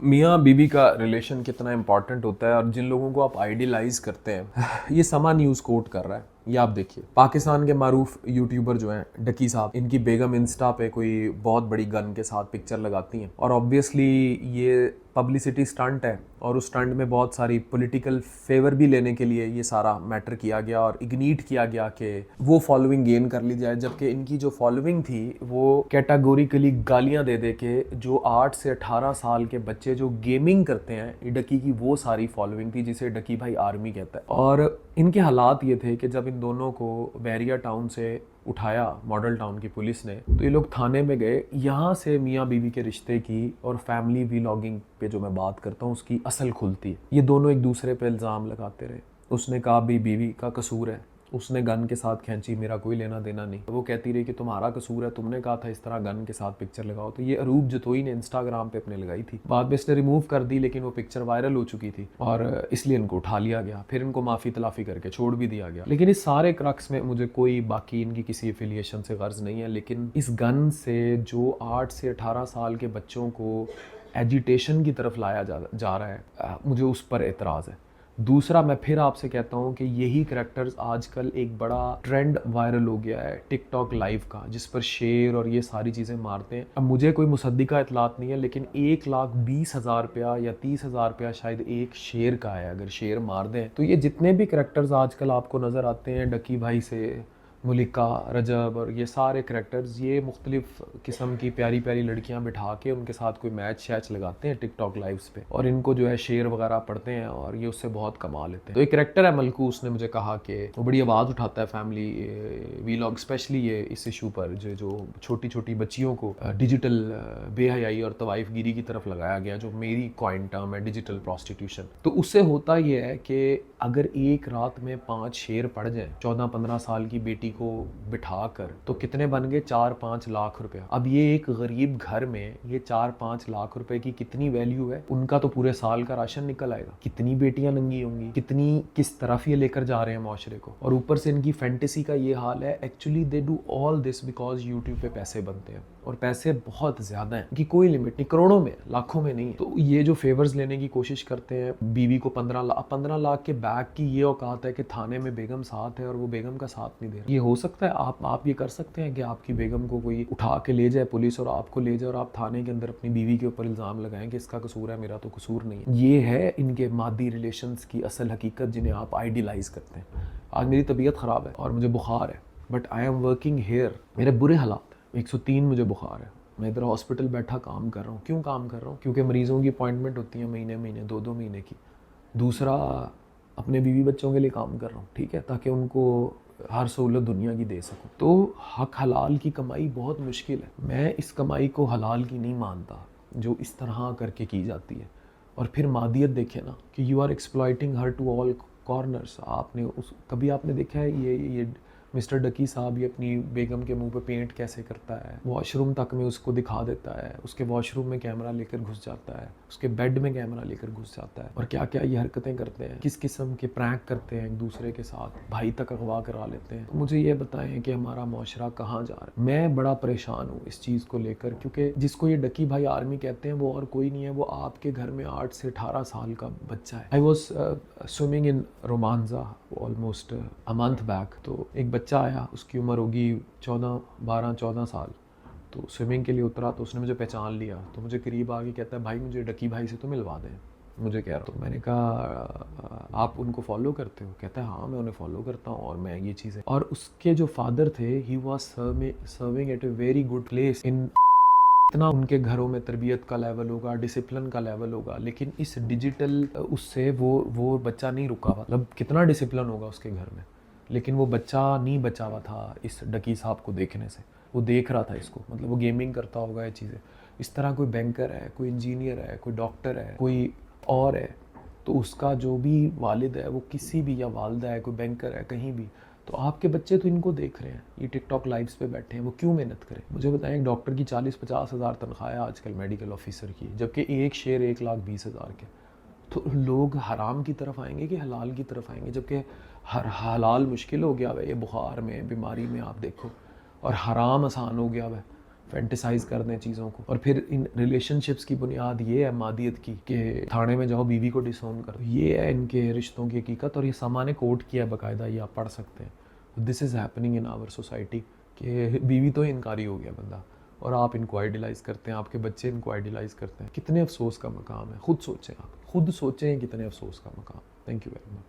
मियाँ बीवी का रिलेशन कितना इंपॉर्टेंट होता है और जिन लोगों को आप आइडियलाइज करते हैं ये समा न्यूज़ कोट कर रहा है। ये आप देखिए, पाकिस्तान के मारूफ यूट्यूबर जो हैं डकी साहब, इनकी बेगम इंस्टा पे कोई बहुत बड़ी गन के साथ पिक्चर लगाती हैं और ऑब्वियसली ये पब्लिसिटी स्टंट है और उस स्टंट में बहुत सारी पॉलिटिकल फेवर भी लेने के लिए ये सारा मैटर किया गया और इग्नीट किया गया कि वो फॉलोइंग गेन कर ली जाए, जबकि इनकी जो फॉलोइंग थी वो कैटेगोरिकली गालियां दे दे के जो 8 से 18 साल के बच्चे जो गेमिंग करते हैं, डकी की वो सारी फॉलोइंग थी जिसे डकी भाई आर्मी कहता है। और इनके हालात ये थे कि जब इन दोनों को बैरिया टाउन से उठाया मॉडल टाउन की पुलिस ने, तो ये लोग थाने में गए। यहाँ से मियाँ बीवी के रिश्ते की और फैमिली व्लॉगिंग पे जो मैं बात करता हूँ उसकी असल खुलती है। ये दोनों एक दूसरे पे इल्ज़ाम लगाते रहे। उसने कहा भी बीवी का कसूर है, उसने गन के साथ खींची, मेरा कोई लेना देना नहीं। वो कहती रही कि तुम्हारा कसूर है, तुमने कहा था इस तरह गन के साथ पिक्चर लगाओ। तो ये अरूब जतोई ने इंस्टाग्राम पे अपने लगाई थी, बाद में इसने रिमूव कर दी, लेकिन वो पिक्चर वायरल हो चुकी थी और इसलिए इनको उठा लिया गया। फिर इनको माफ़ी तलाफ़ी करके छोड़ भी दिया गया। लेकिन इस सारे क्रक्स में मुझे कोई बाकी इनकी किसी एफिलिएशन से गर्ज नहीं है, लेकिन इस गन से जो 8 से 18 साल के बच्चों को एजिटेशन की तरफ लाया जा रहा है, मुझे उस पर एतराज़ है। दूसरा, मैं फिर आपसे कहता हूँ कि यही करैक्टर्स आजकल एक बड़ा ट्रेंड वायरल हो गया है टिकटॉक लाइव का, जिस पर शेर और ये सारी चीज़ें मारते हैं। अब मुझे कोई मुसद्दिका इतलात नहीं है, लेकिन 1,20,000 रुपया या 30,000 रुपया शायद एक शेर का है। अगर शेर मार दें तो ये जितने भी करैक्टर्स आजकल आपको नज़र आते हैं, डकी भाई से मुलिका, रजब और ये सारे करैक्टर्स, ये मुख्तलिफ किस्म की प्यारी प्यारी लड़कियां बिठा के उनके साथ कोई मैच शैच लगाते हैं टिकटॉक लाइव्स पे और इनको जो है शेर वगैरह पढ़ते हैं और ये उससे बहुत कमा लेते हैं। तो एक करैक्टर है मलकू, उसने मुझे कहा कि वो बड़ी आवाज़ उठाता है फैमिली वीलॉग, स्पेशली ये इस इशू पर जो छोटी छोटी बच्चियों को डिजिटल बेहयाई और तवाइफ गिरी की तरफ लगाया गया, जो मेरी कॉइन टर्म है डिजिटल प्रॉस्टिट्यूशन। तो उससे होता ये है कि अगर एक रात में 5 शेर पड़ जाए 14-15 साल की बेटी को बिठा कर, तो कितने बन गए? 4-5 लाख रुपया। अब ये एक गरीब घर में ये 4-5 लाख रुपए की कितनी वैल्यू है? उनका तो पूरे साल का राशन निकल आएगा। कितनी बेटियां नंगी होंगी, कितनी किस तरफ ये लेकर जा रहे हैं माशरे को। और ऊपर से इनकी फैंटेसी का ये हाल है। Actually they do all this because YouTube पे पैसे बनते हैं और पैसे बहुत ज्यादा हैं कि कोई लिमिट नहीं, करोड़ों में, लाखों में नहीं। तो ये जो फेवर्स लेने की कोशिश करते हैं, बीवी को 15 लाख के बैग की ये औकात है कि थाने में बेगम साथ है और वो बेगम का साथ नहीं दे रहा। ये हो सकता है? आप ये कर सकते हैं कि आपकी बेगम को कोई उठा के ले जाए पुलिस और आपको ले जाए और आप थाने के अंदर अपनी बीवी के ऊपर इल्ज़ाम लगाएं कि इसका कसूर है, मेरा तो कसूर नहीं है। ये है इनके मादी रिलेशंस की असल हकीकत, जिन्हें आप आइडियलाइज करते हैं। आज मेरी तबीयत ख़राब है और मुझे बुखार है, but I am working here. मेरे बुरे हालात, 103 मुझे बुखार है, मैं इधर हॉस्पिटल बैठा काम कर रहा हूँ। क्यों काम कर रहा हूँ? क्योंकि मरीज़ों की अपॉइंटमेंट होती है महीने 2-2 महीने की। दूसरा, अपने बीवी बच्चों के लिए काम कर रहा हूँ, ठीक है, ताकि उनको हर सहूलत दुनिया की दे सकूँ। तो हक हलाल की कमाई बहुत मुश्किल है। मैं इस कमाई को हलाल की नहीं मानता जो इस तरह करके की जाती है। और फिर मादियत देखें ना कि you are exploiting her to all corners. कभी आपने देखा है ये मिस्टर डकी साहब ये अपनी बेगम के मुंह पे पेंट कैसे करता है? वॉशरूम तक में उसको दिखा देता है, उसके वॉशरूम में कैमरा लेकर घुस जाता है, उसके बेड में कैमरा लेकर घुस जाता है और क्या क्या ये हरकतें करते हैं, किस किस्म के प्रैंक करते हैं एक दूसरे के साथ, भाई तक अगवा करा लेते हैं। तो मुझे ये बताएं कि हमारा मुआशरा कहाँ जा रहा है। मैं बड़ा परेशान हूँ इस चीज़ को लेकर, क्योंकि जिसको ये डकी भाई आर्मी कहते हैं वो और कोई नहीं है, वो आपके घर में 8 से 18 साल का बच्चा है। I was swimming in Romanza almost a month back. तो एक बच्चा आया, उसकी उम्र होगी 12 साल। तो स्विमिंग के लिए उतरा तो उसने मुझे पहचान लिया, तो मुझे करीब आके कहता है, भाई मुझे डकी भाई से तो मिलवा दें। मुझे कह रहा, तो मैंने कहा आप उनको फॉलो करते हो? कहता है हाँ मैं उन्हें फॉलो करता हूँ और मैं ये चीज़ें। और उसके जो फादर थे, he was serving at a very good place in. इतना उनके घरों में तरबियत का लेवल होगा, डिसिप्लिन का लेवल होगा, लेकिन इस डिजिटल उससे वो बच्चा नहीं रुका। मतलब कितना डिसिप्लिन होगा उसके घर में, लेकिन वो बच्चा नहीं बचा हुआ था इस डकी साहब को देखने से। वो देख रहा था इसको, मतलब वो गेमिंग करता होगा ये चीज़ें। इस तरह कोई बैंकर है, कोई इंजीनियर है, कोई डॉक्टर है, कोई और है, तो उसका जो भी वालिद है वो किसी भी, या वालदा है, कोई बैंकर है कहीं भी, तो आपके बच्चे तो इनको देख रहे हैं, ये टिकटॉक लाइव्स पे बैठे हैं, वो क्यों मेहनत करें? मुझे बताएं, एक डॉक्टर की 40-50 हज़ार तनख्वाह है आजकल मेडिकल ऑफिसर की, जबकि एक शेर 1,20,000 के। तो लोग हराम की तरफ आएंगे कि हलाल की तरफ आएंगे? जबकि हलाल मुश्किल हो गया है ये बुखार में, बीमारी में आप देखो, और हराम आसान हो गया है। फैंटिसाइज कर दें चीज़ों को। और फिर इन रिलेशनशिप्स की बुनियाद ये है मादियत की कि थाने में जाओ बीवी को डिसोन करो। ये है इनके रिश्तों की हकीकत, और ये समा ने कोट किया है बाकायदा, ये आप पढ़ सकते हैं। This is happening in our society कि बीवी तो इनकारी हो गया बंदा, और आप इनको आइडियलाइज़ करते हैं, आपके बच्चे इनको आइडियलाइज़ करते हैं। कितने अफसोस का मकाम है, खुद सोचें, आप खुद सोचें कितने अफसोस का मकाम। Thank you very much.